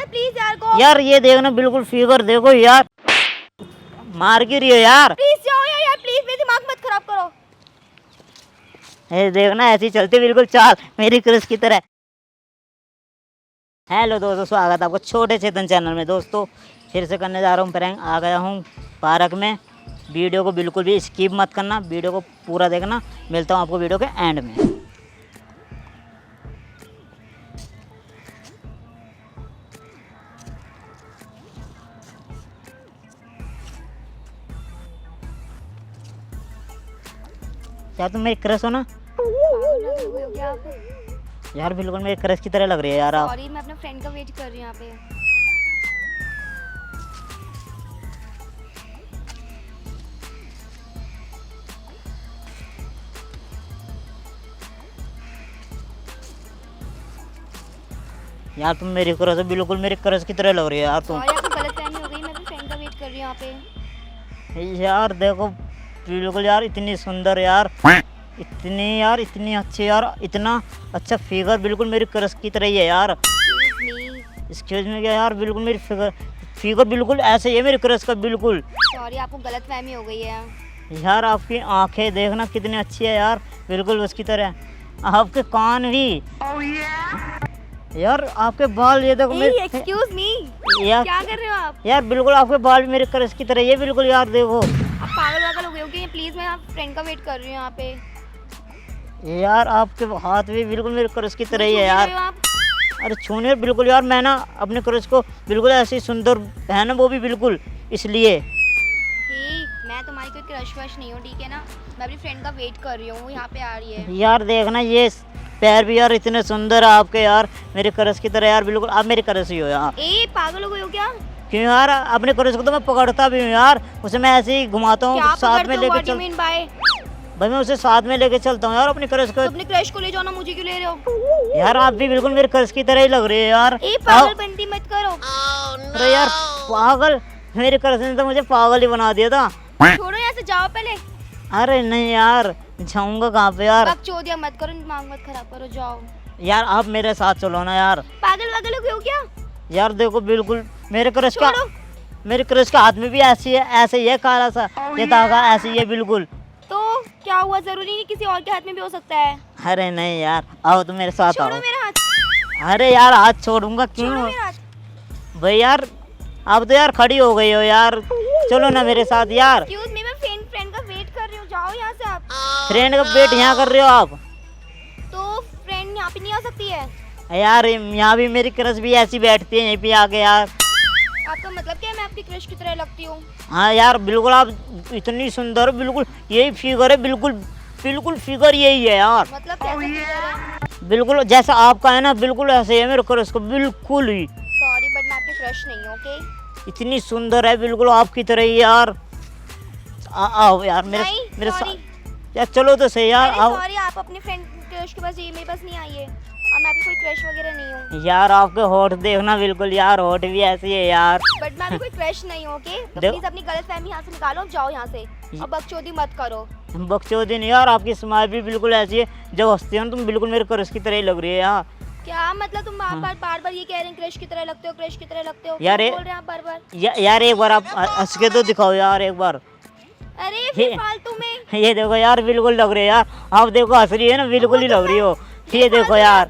Please यार गो। यार ये देखना बिल्कुल फिगर देखो यार, मार की रही हो यार। प्लीज जाओ यार प्लीज, मेरा दिमाग मत खराब करो। ये देखना ऐसी चलती बिल्कुल चाल मेरी क्रिश की तरह। हेलो दोस्तों, स्वागत है आपको छोटे चेतन चैनल में। दोस्तों फिर से करने जा रहा हूँ प्रैंक। आ गया हूँ पार्क में। वीडियो को बिल्कुल भी स्किप मत करना, वीडियो को पूरा देखना। मिलता हूँ आपको वीडियो के एंड में। क्या तुम मेरी क्रश हो ना? क्या आप? यार बिल्कुल मेरी क्रश की तरह लग रही है यार आप। सॉरी, मैं अपने फ्रेंड का वेट कर रही हूँ यहाँ पे। यार तुम मेरी क्रश हो, बिल्कुल मेरी क्रश की तरह लग रही है यार तुम। सॉरी, आपको गलतफहमी हो गई, मैं अपने फ्रेंड का वेट कर रही हूँ यहाँ पे। यार देखो बिल्कुल यार इतनी सुंदर यार, इतनी यार इतनी अच्छी यार, इतना अच्छा फिगर बिल्कुल मेरी क्रश की तरह ही है यार। एक्सक्यूज मी क्या यार, बिल्कुल मेरी फिगर बिल्कुल ऐसे ही है मेरी क्रश का बिल्कुल। सॉरी, आपको गलतफहमी हो गई है। यार आपकी आंखें देखना कितनी अच्छी है यार, बिल्कुल उसकी तरह। आपके कान भी यार, आपके बाल ये देखो मेरे। एक्सक्यूज मी, यार क्या कर रहे हो आप? यार बिल्कुल आपके बाल भी मेरे क्रश की तरह ये बिल्कुल यार देखो। आप पागल वागल हो गए हो क्या? प्लीज मैं आप फ्रेंड का वेट कर रही हूँ यहाँ पे। यार आपके हाथ भी बिल्कुल मेरे क्रश की तरह ही है यार। आप अरे छूने बिल्कुल यार, मैं ना अपने क्रश को बिल्कुल ऐसी सुंदर है ना वो भी बिल्कुल, इसलिए। ठीक, मैं तुम्हारी कोई क्रश वश नहीं हूँ, ठीक है ना? मैं अपनी फ्रेंड का वेट कर रही हूँ, वो यहाँ पे आ रही है। यार देखना ये पैर भी यार इतने सुंदर है आपके यार, मेरे क्रश की तरह यार बिल्कुल। आप मेरे क्रश ही हो यार। पागल हो गए हो क्या? क्यों यार, अपने क्रश को तो मैं पकड़ता भी हूँ यार, उसे मैं ऐसे ही घुमाता हूँ, साथ में लेके चल। भाई मैं उसे साथ में लेके चलता हूँ यार अपने क्रश को। अपने क्रश को ले जाओ ना, मुझे क्यों ले रहे हो? यार आप भी बिल्कुल मेरे क्रश की तरह ही लग रही है यार। पागलपंती मत करो। अरे यार पागल, मेरे क्रश ने तो मुझे पागल ही बना दिया था। छोड़ो यहाँ से, जाओ पहले। अरे नहीं यार, जाऊंगा कहाँ पे यार। बकचोदिया मत करो, दिमाग मत खराब करो, जाओ। यार आप मेरे साथ चलो ना यार। पागल वागल हो गए हो क्या? यार देखो बिल्कुल मेरे क्रश का, मेरे क्रश के हाथ में भी ऐसी है, ऐसे ही है काला सा ये धागा, ऐसे ही है बिल्कुल। तो क्या हुआ, जरूरी नहीं किसी और के हाथ में भी हो सकता है। अरे नहीं यार, आओ तुम मेरे साथ आओ। छोड़ो मेरा हाथ। अरे यार हाथ छोड़ूंगा क्यों? छोड़ो मेरा हाथ। भाई यार अब तो यार खड़ी हो गई हो यार, चलो ना मेरे साथ यार। एक्सक्यूज मी, मैं फ्रेंड का वेट कर रही हूँ, जाओ यहाँ से आप। फ्रेंड का वेट यहाँ कर रहे हो आप? तो फ्रेंड यहाँ पे नहीं आ सकती है? यार यहाँ भी मेरी क्रश भी ऐसी बैठती है यहीं पे आके यार। आपका मतलब क्या है, मैं आपकी क्रश की तरह लगती हूँ? हाँ यार बिल्कुल आप इतनी सुंदर, बिल्कुल यही फिगर है, बिल्कुल बिल्कुल फिगर यही है यार। मतलब कैसा फिगर है? बिल्कुल जैसा आपका है ना, बिल्कुल ऐसे है मेरे क्रश को बिल्कुल ही। सॉरी बट मैं आपकी क्रश नहीं हूँ, ओके? इतनी सुंदर है बिल्कुल आपकी तरह ही यार। आओ यार मेरे साथ यार, चलो तो सही यार, आओ। सॉरी, आप अपने फ्रेंड क्रश के पास जाइए, मेरे पास नहीं आइए। और मैं आपकी कोई क्रश वगैरह नहीं हूँ यार। आपके होठ देखना बिल्कुल यार, होठ भी ऐसी है यार। बट मैं आपकी कोई क्रश नहीं हूँ, ओके? तो प्लीज अपनी गलतफहमी यहाँ से निकालो, जाओ यहाँ से और बकचोदी मत करो। बकचोदी नहीं यार, आपकी स्माइल भी बिल्कुल ऐसी है, जब हंसती हो ना तुम बिल्कुल मेरे क्रश की तरह ही लग रही है यार। क्या मतलब, तुम बार बार ये कह रहे हैं क्रश की तरह लगते हो, क्रश की तरह लगते हो? यार बोल रहे हैं आप बार बार। यार एक बार आप हंस के तो दिखाओ यार एक बार। अरे फिर फालतू में। ये देखो यार बिल्कुल लग रही है यार, आप देखो हंस रही है ना, बिल्कुल ही लग रही हो। ये देखो यार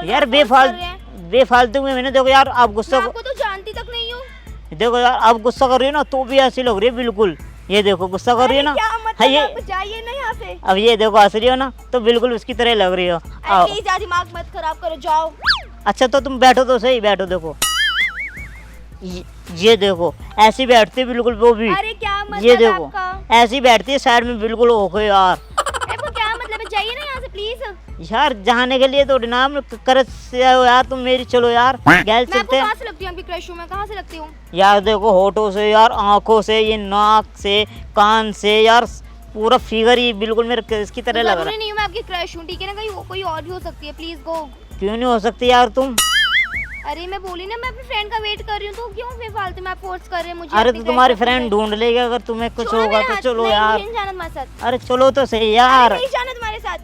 यार बेफालतू में मैंने देखो यार, आप गुस्सा, आपको तो जानती तक नहीं हूँ। देखो यार आप गुस्सा कर रही हो ना तो भी ऐसी लग रही है बिल्कुल। ये देखो गुस्सा कर रही है ना, मतलब ये जाइए ना यहाँ से। अब ये देखो हंस रही हो ना तो बिल्कुल उसकी तरह लग रही हो। आओ। दिमाग मत खराब करो, जाओ। अच्छा तो तुम बैठो तो सही, बैठो। देखो ये देखो ऐसी बैठती है बिल्कुल वो भी। अरे क्या मतलब ये देखो आपका? ऐसी बैठती है साइड में बिल्कुल ओके यार। क्या मतलब है, जाइए ना यहाँ से प्लीज। यार जाने के लिए तो नाम कर यार तुम मेरी, चलो यार गैल चलते हैं। कहाँ से लगती हूँ आपकी क्रश हूँ मैं, कहाँ से लगती हूँ? यार देखो होठों से यार, आंखों से, ये नाक से, कान से यार, पूरा फिगर ही बिल्कुल मेरे इसकी तरह लग रहा है। नहीं, मैं आपकी क्रश हूँ, ठीक है ना? कहीं कोई और भी हो सकती है, प्लीज गो। क्यों नहीं हो सकती यार तुम? अरे मैं बोली ना, मैं अपनी फ्रेंड का वेट कर रही हूँ, तो क्यों बेफालतू में आप फोर्स कर रहे हैं मुझे? अरे तो तुम्हारी फ्रेंड ढूंढ लेगी अगर तुम्हें कुछ होगा तो। चलो यार, जाना तुम्हारे साथ। अरे चलो तो सही यार। नहीं जाना तुम्हारे साथ।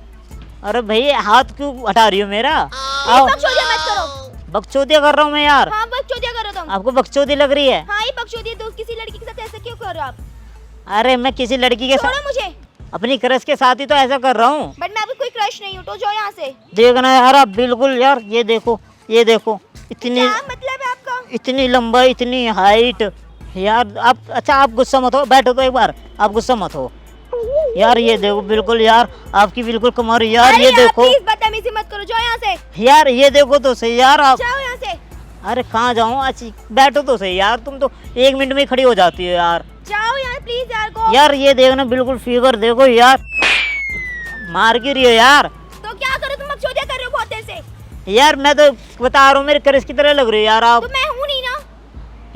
अरे भाई हाथ क्यों हटा रही हो मेरा? आओ। मत करो। बकचोदिया कर रहा हूँ मैं यार। हाँ बकचोदिया कर रहे हो तुम। आपको बकचोदी लग रही है? हाँ ये बकचोदी, तो किसी लड़की के साथ ऐसा क्यों कर रहे हो आप? अरे मैं किसी लड़की के छोड़ो साथ, मुझे। अपनी क्रश के साथ ही तो ऐसा कर रहा हूँ। बट मैं आपकी कोई क्रश नहीं हूँ, तो जाओ यहाँ से। देखना यार आप बिल्कुल यार, ये देखो इतनी क्या मतलब है आपका? इतनी लंबाई, इतनी हाइट यार। आप अच्छा आप गुस्सा मत हो, बैठो तो एक बार, आप गुस्सा मत हो यार। ये देखो बिल्कुल यार, आपकी बिल्कुल कमर यार, अरे ये यार, देखो प्लीज बदतमीजी मत करो, जाओ यहाँ से। यार, ये देखो तो सही यार आप। जाओ यहाँ से। अरे कहाँ जाऊँ, अच्छी बैठो तो सही यार, तुम तो 1 मिनट में ही खड़ी हो जाती हो यार। जाओ यार प्लीज यार, गो। यार ये देखना बिल्कुल फिगर देखो यार, मार क्यों रही हो यार? तो क्या करो, तुम बकचोदिया कर रहे हो बहुत देर से। यार मैं तो बता रहा हूँ, मेरे क्रश की तरह लग रही है यार आप। तो मैं हूँ नहीं ना।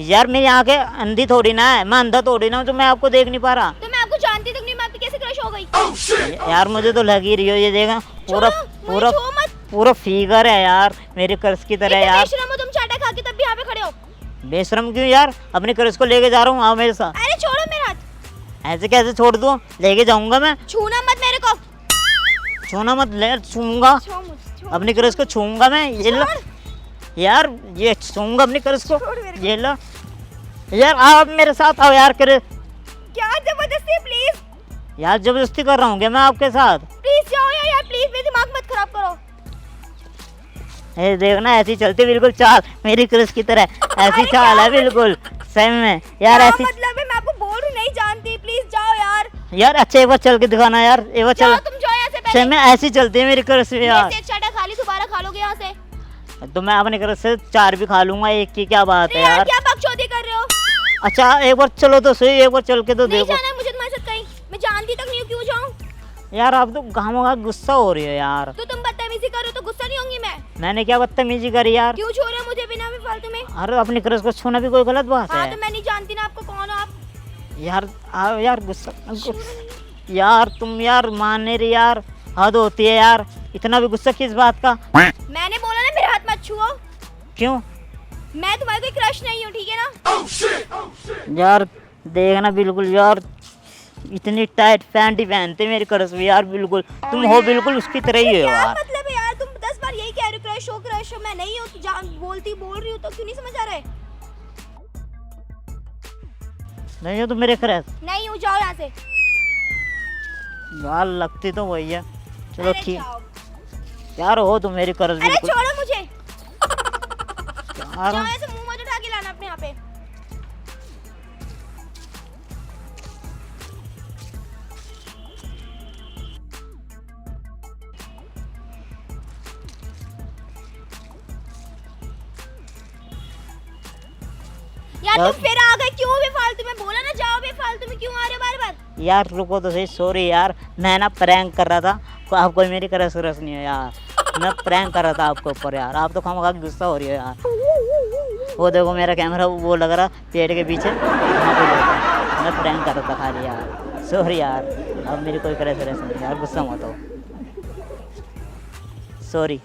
यार मेरी आंखें अंधी थोड़ी ना है, मैं अंधा थोड़ी ना हूँ, तो मैं आपको देख नहीं पा रहा। तो मैं आपको जानती तक नहीं, मैं आपकी कैसे क्रश हो गई? यार मुझे तो लग ही रही हो, ये देखा पूरा छोड़ो, पूरा मुझे छुओ मत। पूरा फिगर है यार मेरे क्रश की तरह इतने यार। बेशरम हो तुम, चाटा खा के तब भी यहाँ पे खड़े हो। बेशरम क्यों यार, अपने क्रश को लेके जा रहा हूँ, आओ मेरे साथ। अरे छोड़ो मेरा हाथ। ऐसे कैसे छोड़ दूँ, लेके जाऊंगा मैं। छूना मत मेरे को। छूना मत, ले छूंगा छो मुझे, छो। अपनी क्रश को, छूंगा मैं। ये लो यार, ये छूंगा अपनी क्रश को, छोड़ मेरे को। ये लो यार, आप मेरे साथ आओ यार। कर क्या जबरदस्ती, प्लीज यार, जबरदस्ती कर रहा हूँ क्या मैं आपके साथ? प्लीज जाओ यार, प्लीज मेरे दिमाग मत खराब करो। ये देखना ऐसी चलती बिल्कुल चाल मेरी क्रश की तरह, ऐसी अरे चाल क्या है बिल्कुल सही में यार, क्या ऐसी। मतलब है, मैं आपको बोल रही हूँ, नहीं जानती, प्लीज जाओ यार। यार अच्छा एक बार चल के दिखाना यार, एक बार जाओ, चल। तुम जाओ यहाँ से सही पहले। में ऐसी चलती है मेरी क्रश यार। वैसे एक चाटा खा ली, दोबारा खा लोगे यहाँ से? तो मैं अपने क्रश से 4 भी खा लूंगा, एक की क्या बात है यार यार। क्या बकचोदी कर रहे हो? अच्छा एक बार चलो तो सही, एक बार चल के तो नहीं देखो। जाना है मुझे तुम्हारे साथ कहीं, मैं जानती तक नहीं हूँ, क्यों जाऊँ? यार आप तो घामोगा गुस्सा हो रही हो यार। तो तुम बदतमीजी कर रहे हो तो गुस्सा नहीं होंगी मैं? मैंने क्या बदतमीजी करी यार? क्यों छू रहे हो मुझे बिना में फालतू में? अरे अपनी क्रश को छूना भी कोई गलत बात हाँ है? तो मैं नहीं जानती ना आपको, कौन हो आप? यार यार गुस्सा यार, तुम यार मान नहीं रही यार, हद होती है यार, इतना भी गुस्सा किस बात का? मैंने बोला ना, मेरे हाथ मत छुओ। क्यों? मैं तुम्हारी कोई क्रश नहीं हूँ, ठीक है ना? यार देखना बिल्कुल यार, इतनी टाइट पैंट ही पहनते मेरी क्रश भी यार, बिल्कुल तुम हो बिल्कुल उसकी तरह ही हो क्या यार। मतलब है यार, तुम 10 बार यही कह रहे हो, क्रश हो, मैं नहीं हूँ, तो बोल रही हूँ, तो क्यों नहीं समझ आ रहा है? नहीं हो तो मेरे क्रश नहीं हूँ, जाओ यहाँ से। यार, लगती तो वही है। चलो अरे ठीक जाओ। यार, हो तो मेरी क्रश अरे बिल्कुल छोड़ो मुझे, यार। जाओ ऐसे मुंह मत उठा के लाना अपने यहाँ पे। यार यार- तुम फिर आ गए क्यों बेफालतू में? बोला ना जाओ, बेफालतू में क्यों आ रहे हो बार बार? यार रुको तो सही, सॉरी यार, मैं ना प्रैंक कर रहा था, आप कोई मेरी क्रश व्रश नहीं है यार, मैं प्रैंक कर रहा था आपके ऊपर यार, आप तो खामखा गुस्सा हो रही हो यार। वो देखो मेरा कैमरा वो लग रहा पेड़ के पीछे, वहाँ पे देखो, मैं प्रैंक कर रहा था खाली यार, सॉरी यार, अब मेरी कोई क्रश व्रश नहीं है यार, गुस्सा मत हो, सॉरी।